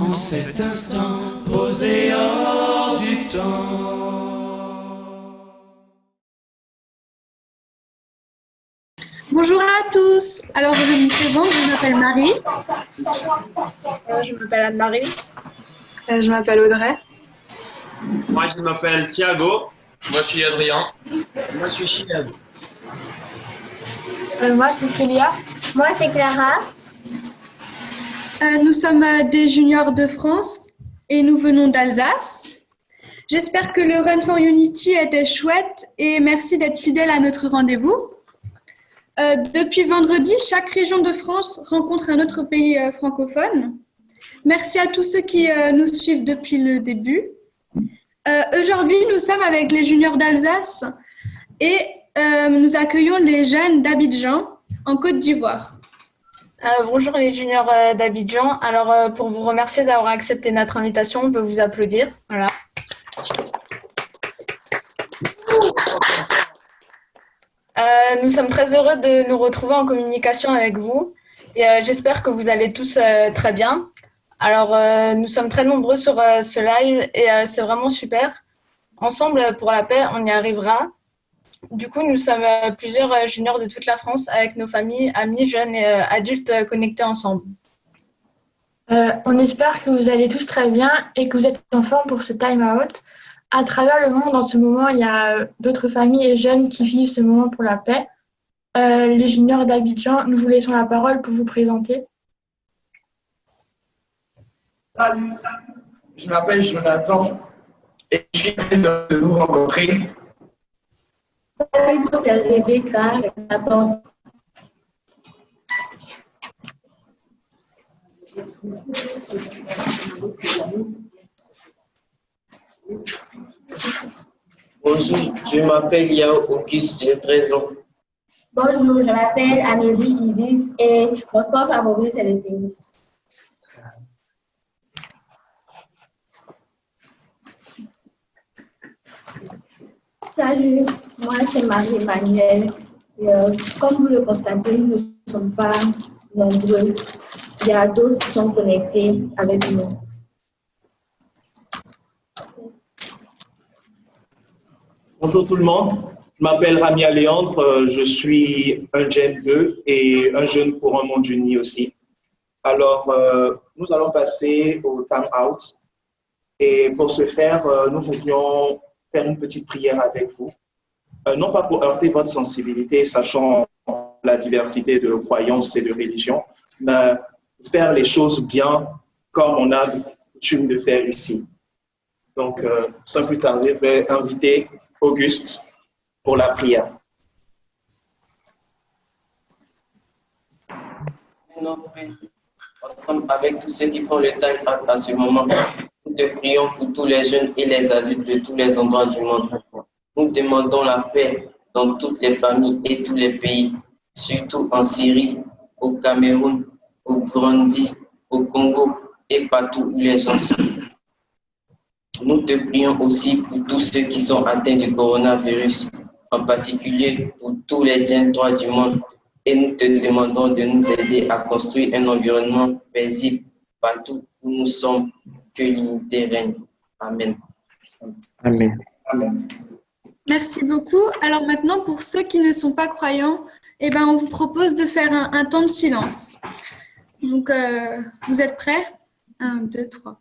En cet instant, posé hors du temps. Bonjour à tous. Alors je me présente, je m'appelle Marie. Je m'appelle Anne-Marie. Je m'appelle Audrey. Moi, je m'appelle Thiago. Moi, je suis Adrien. Moi, je suis Chilène. Moi, c'est Célia. Moi, c'est Clara. Nous sommes des juniors de France et nous venons d'Alsace. J'espère que le Run for Unity était chouette et merci d'être fidèles à notre rendez-vous. Depuis vendredi, chaque région de France rencontre un autre pays francophone. Merci à tous ceux qui nous suivent depuis le début. Aujourd'hui, nous sommes avec les juniors d'Alsace et nous accueillons les jeunes d'Abidjan en Côte d'Ivoire. Bonjour les juniors d'Abidjan. Alors pour vous remercier d'avoir accepté notre invitation, on peut vous applaudir. Voilà. Nous sommes très heureux de nous retrouver en communication avec vous et j'espère que vous allez tous très bien. Alors nous sommes très nombreux sur ce live et c'est vraiment super. Ensemble pour la paix, on y arrivera. Du coup, nous sommes plusieurs juniors de toute la France avec nos familles, amis, jeunes et adultes connectés ensemble. On espère que vous allez tous très bien et que vous êtes en forme pour ce time out. À travers le monde, en ce moment, il y a d'autres familles et jeunes qui vivent ce moment pour la paix. Les juniors d'Abidjan, nous vous laissons la parole pour vous présenter. Salut, je m'appelle Jonathan et je suis très heureux de vous rencontrer. Salut, moi, c'est Rebecca, j'ai 14 ans. Bonjour, je m'appelle Yao Auguste, j'ai 13 ans. Bonjour, je m'appelle Amésie Isis et mon sport favori, c'est le tennis. Salut, moi c'est Marie-Emmanuelle. Comme vous le constatez, nous ne sommes pas nombreux. Il y a d'autres qui sont connectés avec nous. Bonjour tout le monde. Je m'appelle Ramia Léandre. Je suis un Gen 2 et un jeune pour un monde uni aussi. Alors, nous allons passer au time out. Et pour ce faire, nous voulions faire une petite prière avec vous. Non pas pour heurter votre sensibilité, sachant la diversité de croyances et de religions, mais faire les choses bien comme on a coutume de faire ici. Donc, sans plus tarder, je vais inviter Auguste pour la prière. Ensemble avec tous ceux qui font le time out à ce moment, nous te prions pour tous les jeunes et les adultes de tous les endroits du monde. Nous demandons la paix dans toutes les familles et tous les pays, surtout en Syrie, au Cameroun, au Burundi, au Congo et partout où les gens souffrent. Nous te prions aussi pour tous ceux qui sont atteints du coronavirus, en particulier pour tous les Gen 3 du monde, et nous te demandons de nous aider à construire un environnement paisible partout où nous sommes, que l'unité règne. Amen. Amen. Amen. Merci beaucoup. Alors maintenant, pour ceux qui ne sont pas croyants, on vous propose de faire un temps de silence. Donc, vous êtes prêts? 1, 2, 3.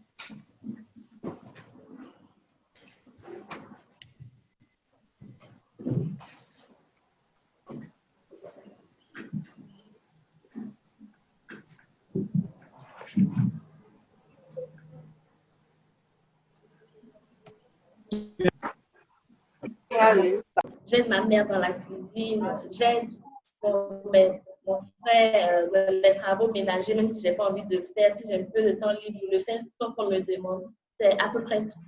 J'aide ma mère dans la cuisine, j'aide mon frère dans les travaux ménagers, même si je n'ai pas envie de le faire. Si j'ai un peu de temps libre, je le fais sans qu'on me demande. C'est à peu près tout.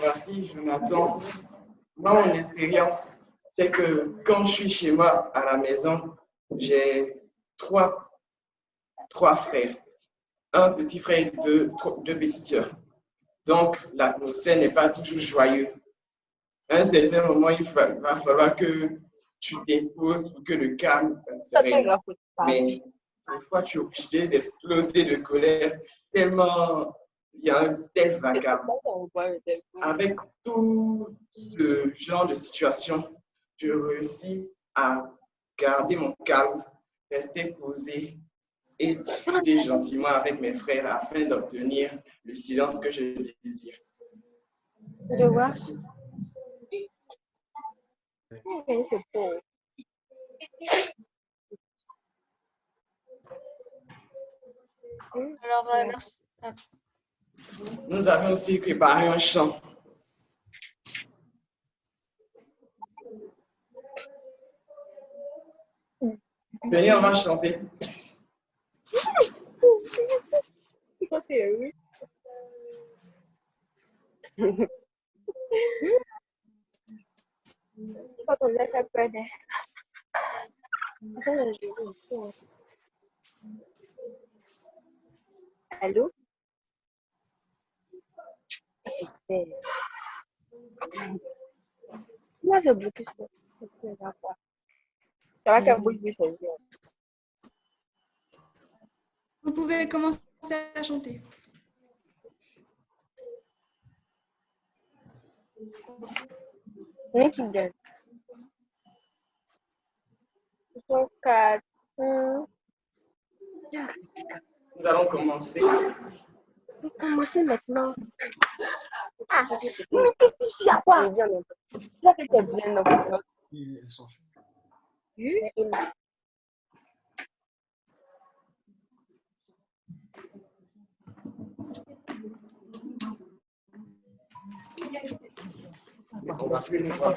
Merci Jonathan. Moi, mon expérience, c'est que quand je suis chez moi à la maison, j'ai trois frères. Un petit frère et deux petites sœurs. Donc, l'atmosphère n'est pas toujours joyeuse. À un certain moment, va falloir que tu t'imposes pour que le calme se règne. Mais des fois, tu es obligé d'exploser de colère tellement il y a un tel vacarme. Avec tout ce genre de situation, je réussis à garder mon calme, rester posé et discuter gentiment avec mes frères afin d'obtenir le silence que je désire. Je vois. Merci. Oui, c'est beau. Alors, merci. Ah. Nous avons aussi préparé un chant. Venez, on va chanter. Ça, c'est oui. Quand on l'a fait peur, allô? Moi, j'ai bloqué ça. Ça va qu'à bouge, oui, c'est bien. Vous pouvez commencer à chanter. Rien qui me donne. 4, 1. Nous allons commencer. Commencez maintenant. Ah, mais t'es ici à quoi? Tu vois que t'es bien dans le On va plus les voir.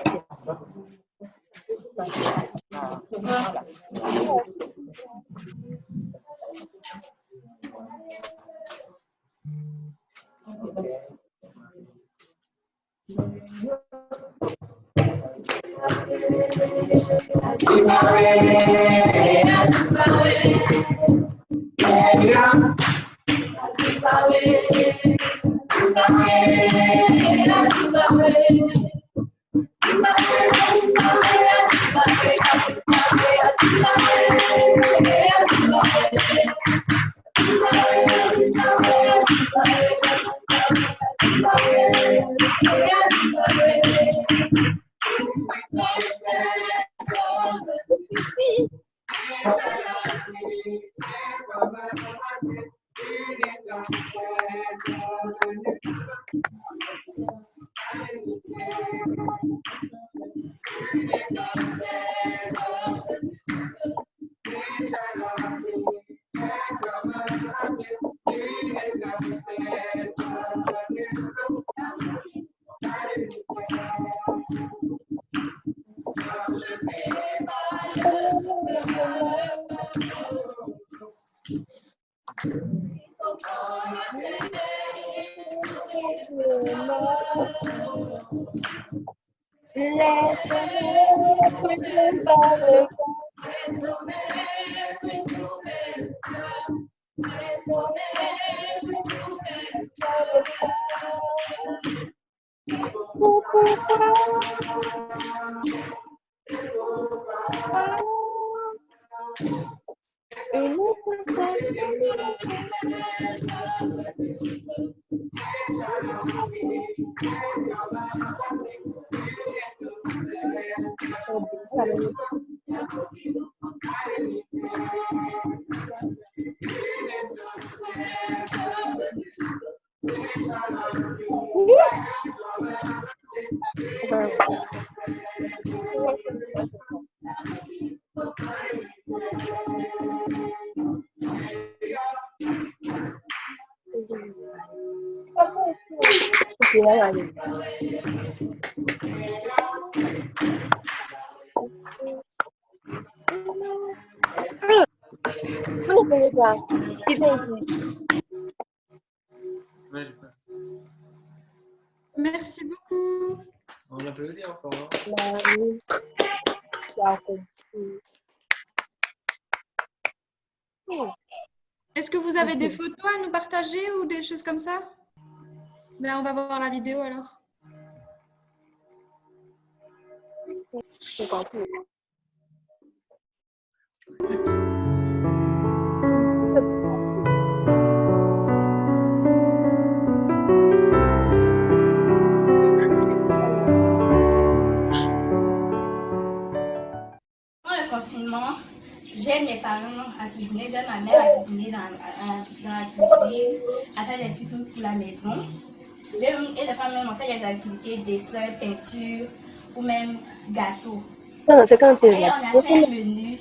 Merci beaucoup. On applaudit encore. Est-ce que vous avez des photos à nous partager ou des choses comme ça? Ben, on va voir la vidéo alors. J'ai compris. Pendant le confinement, j'aide mes parents à cuisiner, j'aide ma mère à cuisiner dans la cuisine, à faire des petits trucs pour la maison. Et des fois même, on fait des activités, dessin, peinture ou même gâteau. Non, c'est quand Et t'es là. on a fait un menu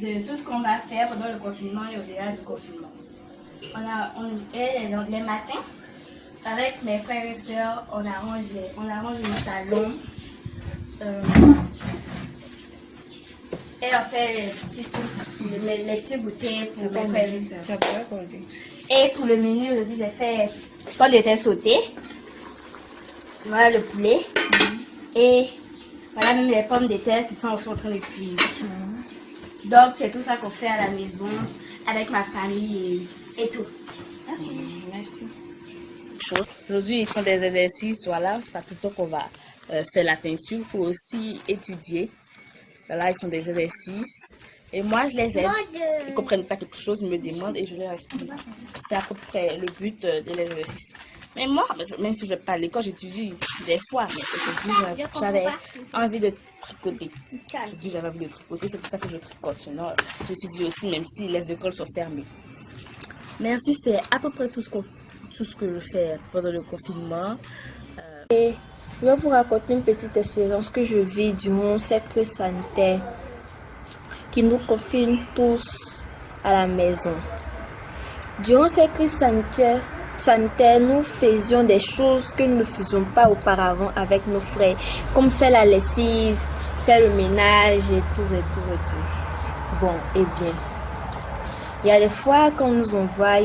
de tout ce qu'on va faire pendant le confinement et au-delà du confinement. Et les matins, avec mes frères et sœurs, on arrange le salon. Et on fait les petits trucs, les petits bouteilles pour mes frères et sœurs. Et pour le menu, aujourd'hui, j'ai fait pommes de terre sautées. Voilà le poulet. Et voilà même les pommes de terre qui sont au fond en train de cuire. Donc, c'est tout ça qu'on fait à la maison, avec ma famille et tout. Merci. Merci. Aujourd'hui, ils font des exercices, voilà, c'est pas tout le temps qu'on va faire la peinture, il faut aussi étudier. Voilà, ils font des exercices. Et moi, je les aide. Ils ne comprennent pas quelque chose, ils me demandent et je leur explique. C'est à peu près le but de l'exercice. Mais moi, même si je ne vais pas à l'école, j'étudie des fois. Mais aujourd'hui, j'avais envie de tricoter. Aujourd'hui, j'avais envie de tricoter, c'est pour ça que je tricote. Sinon, j'étudie aussi, même si les écoles sont fermées. Merci, c'est à peu près tout ce que je fais pendant le confinement. Et je vais vous raconter une petite expérience que je vis durant cette crise sanitaire qui nous confine tous à la maison. Durant cette crise sanitaire, nous faisions des choses que nous ne faisions pas auparavant avec nos frères, comme faire la lessive, faire le ménage et tout. Bon, eh bien, il y a des fois quand on nous envoie,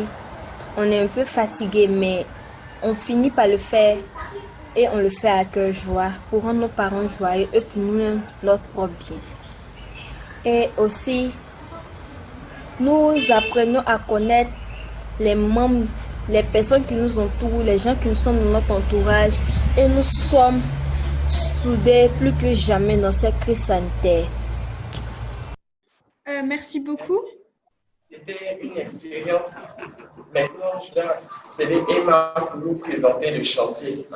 on est un peu fatigué, mais on finit par le faire et on le fait à cœur joie pour rendre nos parents joyeux et pour nous notre propre bien. Et aussi, nous apprenons à connaître les membres, les personnes qui nous entourent, les gens qui sont dans notre entourage et nous sommes soudés plus que jamais dans cette crise sanitaire. Merci beaucoup. C'était une expérience. Maintenant, je vais céder Emma pour vous présenter le chantier.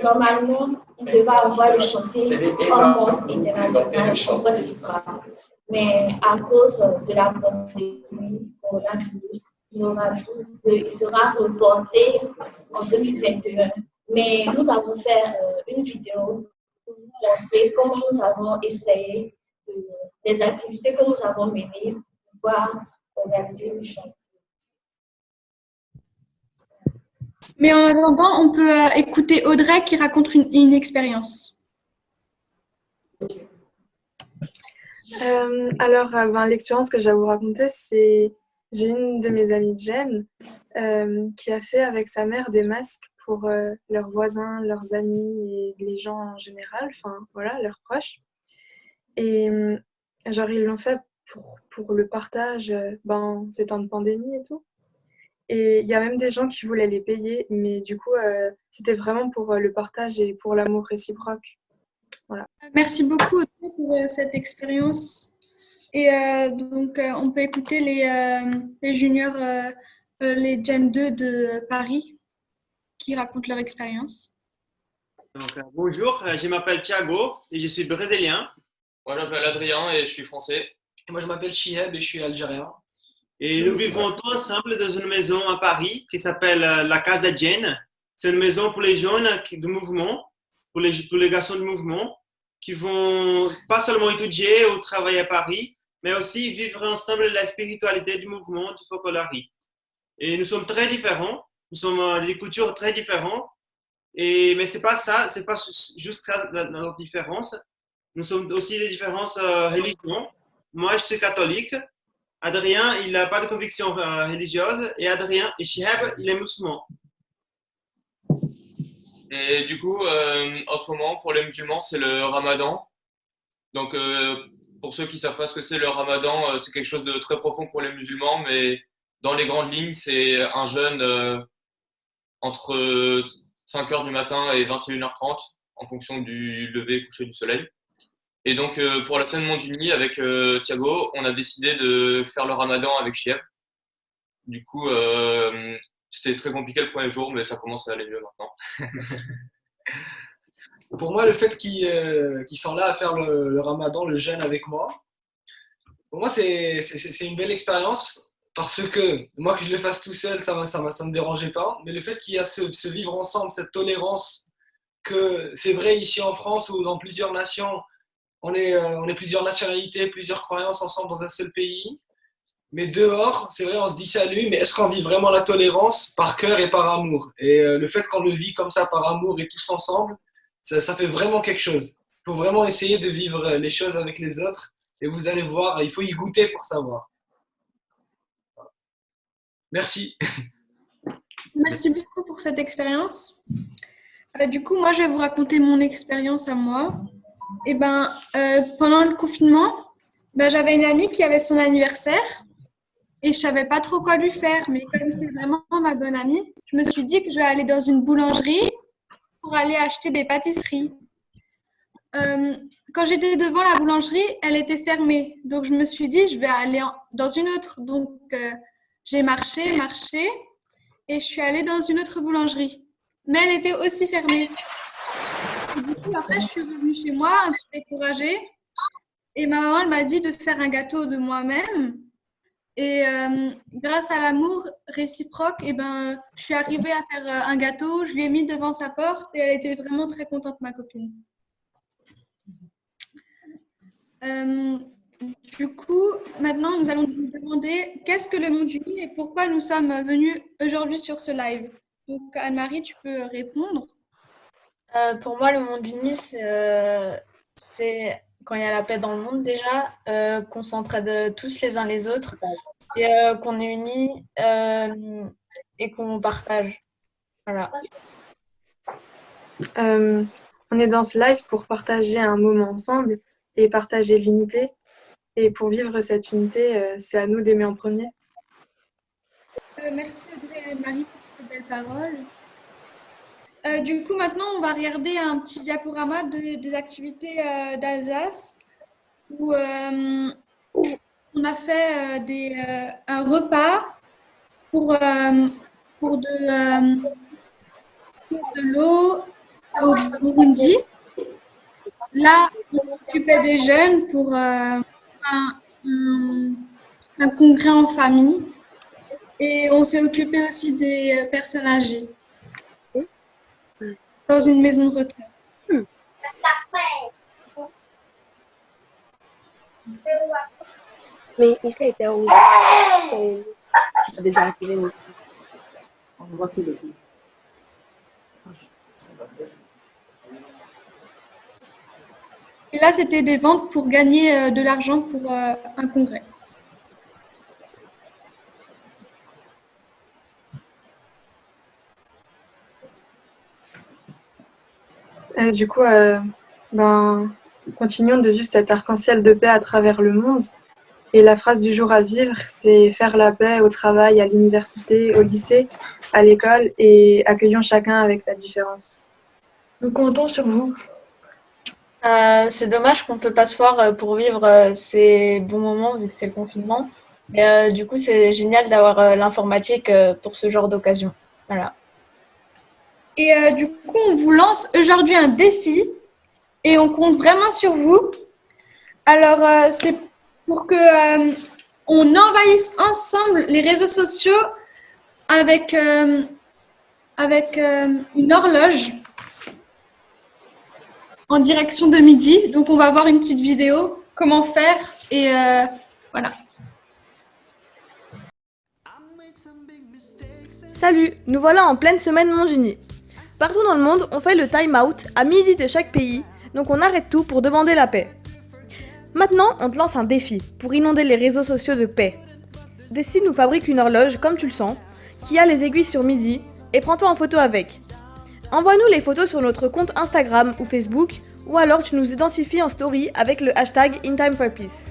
Normalement, il devait avoir le chantier en mode international en Côte d'Ivoire. Mais à cause de la pandémie coronavirus, il sera reporté en 2021. Mais nous avons fait une vidéo pour vous montrer comment nous avons essayé des activités que nous avons menées pour pouvoir organiser le chantier. Mais en attendant, on peut écouter Audrey qui raconte une expérience. L'expérience que j'ai à vous raconter, c'est j'ai une de mes amies, Jen, qui a fait avec sa mère des masques pour leurs voisins, leurs amis et les gens en général, enfin voilà, leurs proches. Et ils l'ont fait pour le partage, ces temps de pandémie et tout. Et il y a même des gens qui voulaient les payer, mais du coup, c'était vraiment pour le partage et pour l'amour réciproque. Voilà. Merci beaucoup Audrey, pour cette expérience. Et on peut écouter les juniors, les Gen 2 de Paris qui racontent leur expérience. Donc, bonjour, je m'appelle Thiago et je suis brésilien. Moi, je m'appelle Adrien et je suis français. Et moi, je m'appelle Chiheb et je suis algérien. Et nous vivons tous ensemble dans une maison à Paris qui s'appelle la Casa Jen. C'est une maison pour les jeunes du mouvement, pour les garçons du mouvement, qui vont pas seulement étudier ou travailler à Paris, mais aussi vivre ensemble la spiritualité du mouvement du Focolari. Et nous sommes très différents, nous sommes des cultures très différentes, mais c'est pas juste ça notre différence. Nous sommes aussi des différences religieuses. Moi, je suis catholique. Adrien, il n'a pas de conviction religieuse. Et Chiheb, il est musulman. Et du coup, en ce moment, pour les musulmans, c'est le ramadan. Donc, pour ceux qui ne savent pas ce que c'est le ramadan, c'est quelque chose de très profond pour les musulmans. Mais dans les grandes lignes, c'est un jeûne entre 5h du matin et 21h30. en fonction du lever et coucher du soleil. Et donc, pour la semaine Monde Uni, avec Thiago, on a décidé de faire le ramadan avec Chieb. Du coup, c'était très compliqué le premier jour, mais ça commence à aller mieux maintenant. Pour moi, le fait qu'ils sont là à faire le ramadan, le jeûne avec moi, pour moi, c'est une belle expérience parce que moi, que je le fasse tout seul, ça me dérangeait pas. Mais le fait qu'il y a ce vivre ensemble, cette tolérance, que c'est vrai ici en France ou dans plusieurs nations, on est plusieurs nationalités, plusieurs croyances ensemble dans un seul pays. Mais dehors, c'est vrai, on se dit salut, mais est-ce qu'on vit vraiment la tolérance par cœur et par amour? Et le fait qu'on le vit comme ça par amour et tous ensemble, ça fait vraiment quelque chose. Il faut vraiment essayer de vivre les choses avec les autres et vous allez voir, il faut y goûter pour savoir. Merci. Merci beaucoup pour cette expérience. Du coup, moi, je vais vous raconter mon expérience à moi. Et pendant le confinement, j'avais une amie qui avait son anniversaire et je savais pas trop quoi lui faire. Mais comme c'est vraiment ma bonne amie, je me suis dit que je vais aller dans une boulangerie pour aller acheter des pâtisseries. Quand j'étais devant la boulangerie, elle était fermée. Donc, je me suis dit, je vais aller dans une autre. Donc, j'ai marché et je suis allée dans une autre boulangerie. Mais elle était aussi fermée. Et du coup, après, je suis revenue chez moi un peu découragée. Et ma maman elle m'a dit de faire un gâteau de moi-même. Et grâce à l'amour réciproque, je suis arrivée à faire un gâteau. Je lui ai mis devant sa porte et elle était vraiment très contente, ma copine. Du coup, maintenant, nous allons nous demander qu'est-ce que le Monde Uni et pourquoi nous sommes venus aujourd'hui sur ce live. Donc, Anne-Marie, tu peux répondre. Pour moi, le Monde Uni, c'est quand il y a la paix dans le monde déjà, qu'on s'entraide tous les uns les autres et qu'on est unis et qu'on partage. Voilà. On est dans ce live pour partager un moment ensemble et partager l'unité. Et pour vivre cette unité, c'est à nous d'aimer en premier. Merci Audrey et Anne-Marie pour ces belles paroles. Du coup, maintenant, on va regarder un petit diaporama des activités d'Alsace où on a fait un repas pour de l'eau au Burundi. Là, on s'occupait des jeunes pour un congrès en famille et on s'est occupé aussi des personnes âgées dans une maison de retraite. Mais ici était où? C'est désactivé. On voit plus le tout. Et là, c'était des ventes pour gagner de l'argent pour un congrès. Du coup, continuons de vivre cet arc-en-ciel de paix à travers le monde. Et la phrase du jour à vivre, c'est faire la paix au travail, à l'université, au lycée, à l'école et accueillons chacun avec sa différence. Nous comptons sur vous. C'est dommage qu'on ne peut pas se voir pour vivre ces bons moments vu que c'est le confinement. Mais du coup, c'est génial d'avoir l'informatique pour ce genre d'occasion. Voilà. Et du coup, on vous lance aujourd'hui un défi et on compte vraiment sur vous. Alors, c'est pour que on envahisse ensemble les réseaux sociaux avec une horloge en direction de midi. Donc, on va voir une petite vidéo, comment faire et voilà. Salut, nous voilà en pleine semaine Monde Uni. Partout dans le monde, on fait le time out à midi de chaque pays, donc on arrête tout pour demander la paix. Maintenant, on te lance un défi pour inonder les réseaux sociaux de paix. Dessine ou fabrique une horloge comme tu le sens, qui a les aiguilles sur midi, et prends-toi en photo avec. Envoie-nous les photos sur notre compte Instagram ou Facebook, ou alors tu nous identifies en story avec le hashtag InTimeForPeace.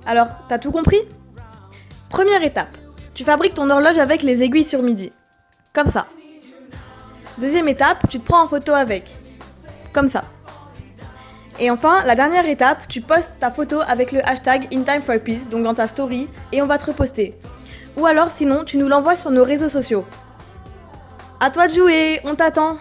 Alors, t'as tout compris ? Première étape, tu fabriques ton horloge avec les aiguilles sur midi. Comme ça. Deuxième étape, tu te prends en photo avec. comme ça. Et enfin, la dernière étape, tu postes ta photo avec le hashtag InTimeForPeace, donc dans ta story, et on va te reposter. Ou alors sinon, tu nous l'envoies sur nos réseaux sociaux. À toi de jouer, on t'attend.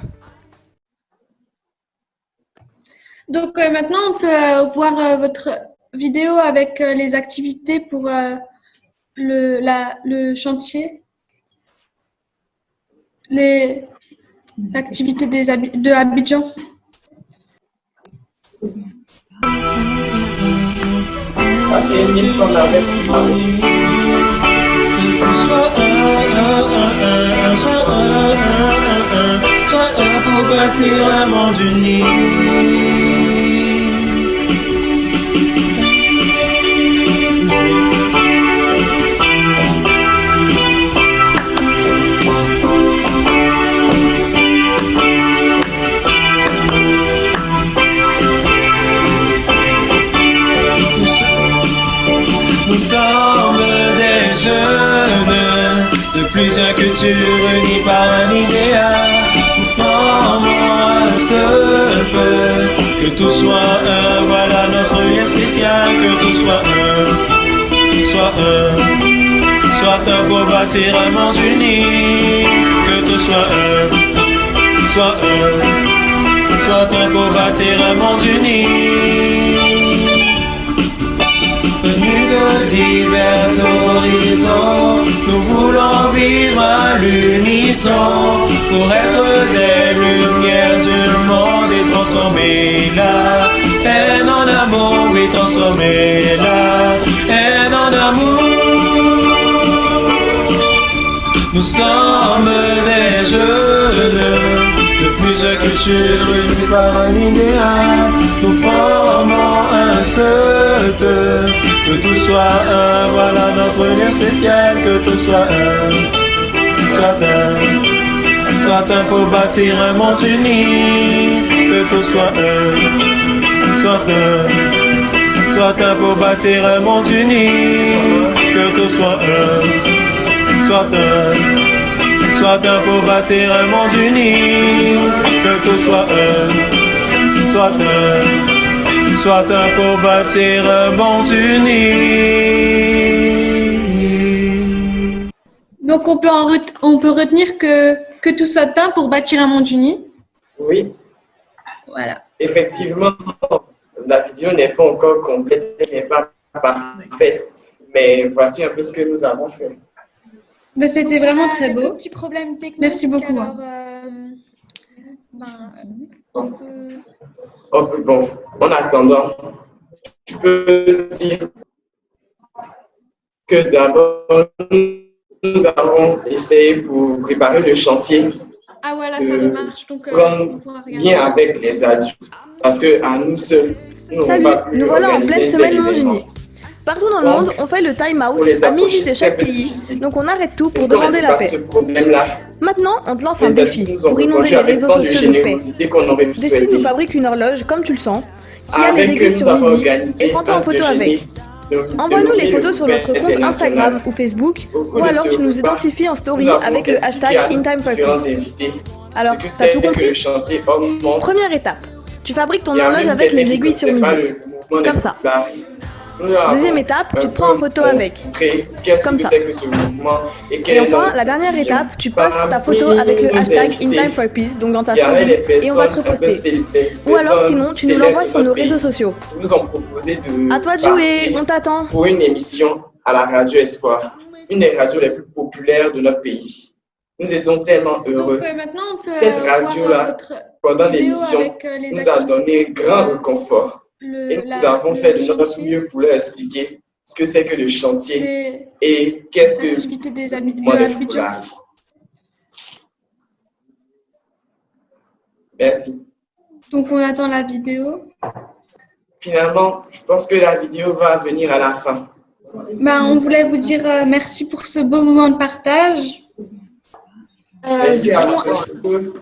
Donc maintenant, on peut voir votre vidéo avec les activités pour le chantier. Les activités de Abidjan. Ah, c'est une île qu'on avait Sois un pour bâtir un monde uni. Nous sommes des jeunes de plusieurs cultures unis par un idéal. Nous formons un seul peuple, que tout soit un, voilà notre lien spécial. Que tout soit un pour bâtir un monde uni. Que tout soit un pour bâtir un monde uni. Venus de divers horizons, nous voulons vivre à l'unisson pour être des lumières du monde et transformer la haine en amour, oui, transformer la haine en amour. Nous sommes des jeunes de plusieurs cultures unis par un idéal. Nous formons un seul peuple, que tout soit un, voilà notre lien spécial. Que tout soit un pour bâtir un monde uni. Que tout soit un pour bâtir un monde uni. Que tout soit un pour bâtir un monde uni. Que tout soit un pour bâtir un monde uni. Donc on peut retenir que tout soit un pour bâtir un monde uni. Oui. Voilà. Effectivement, la vidéo n'est pas encore complète, elle n'est pas parfaite, mais voici un peu ce que nous avons fait. Ben, c'était vraiment très beau. Petit problème technique. Merci beaucoup. Alors, Bon, en attendant, je peux dire que d'abord, nous avons essayé pour préparer le chantier. Ah voilà, ça marche. Donc, Prendre lien avec les adultes. Parce qu'à nous seuls, nous Salut, n'avons pas pu nous voilà en organiser pleine un semaine tel monde événement. uni. Partout dans le monde, on fait le time out pour les à midi approcher, de chaque c'est pays, difficile. donc on arrête tout pour Et quand demander on la passe paix. ce problème-là, Maintenant, on te lance un les défi adultes nous ont pour inonder répondu les avec réseaux tant de sociaux de paix. générosité qu'on aurait pu Dessine souhaiter. ou fabrique une horloge comme tu le sens, qui a les Avec eux, aiguilles nous sur avons midi organisé et prends-toi en un photo avec. Envoie-nous les photos sur notre compte Instagram ou Facebook, ou alors tu nous identifies en story avec le hashtag InTimeForPeace. Alors, ce que t'as tout c'est que compris? le chantier augmente. Première étape, tu fabriques ton Il y a horloge même avec certains les qui aiguilles sur connaissaient pas midi. le mouvement Comme des ça. barils. Nous avons Deuxième étape, tu te prends en photo avec. Qu'est-ce Comme que ça. c'est que ce mouvement et quelle Et est enfin, notre la dernière vision. étape, tu postes ta photo Parmi avec le nos hashtag invités, InTimeForPeace, donc dans ta il y avait story, les et on va te personnes un peu reposter. célèbres, Ou alors personnes sinon, tu nous célèbres l'envoies de sur notre nos pays. réseaux sociaux. Ils nous ont proposé de À toi de jouer, partir on t'attend. pour une émission à la Radio Espoir, une des radios les plus populaires de notre pays. Nous étions tellement heureux. Donc maintenant, on peut Cette voir radio-là, votre pendant vidéo l'émission, avec les nous a donné activités grand pour, réconfort. Et nous avons fait de notre mieux pour leur expliquer ce que c'est que le chantier les et qu'est-ce que activités des le mouvement des Abidjan. foulards. Merci. Donc on attend la vidéo. Finalement, je pense que la vidéo va venir à la fin. Ben, on voulait vous dire merci pour ce beau moment de partage. Merci à bon, vous.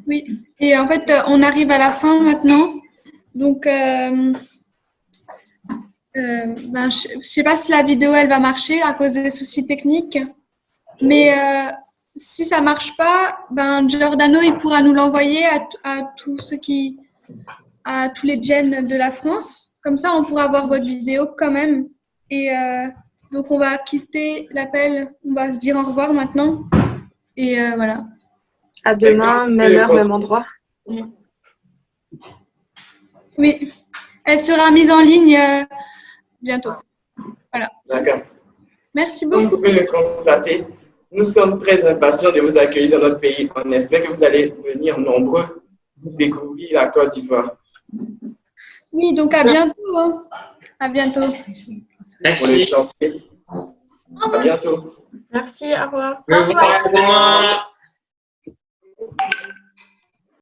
Oui, et en fait, on arrive à la fin maintenant. Donc, ben, je ne sais pas si la vidéo elle va marcher à cause des soucis techniques. Mais si ça marche pas, ben Giordano il pourra nous l'envoyer à tous à tous les gens de la France. Comme ça, on pourra voir votre vidéo quand même. Et donc, on va quitter l'appel. On va se dire au revoir maintenant. Et voilà. À demain, même heure, même endroit. Oui, elle sera mise en ligne bientôt. Voilà. D'accord. Merci Comme beaucoup. vous pouvez le constater, nous sommes très impatients de vous accueillir dans notre pays. On espère que vous allez venir nombreux découvrir la Côte d'Ivoire. Oui, donc à bientôt. Hein. À bientôt. Pour le chantier. À bientôt. Merci, au revoir. Au revoir.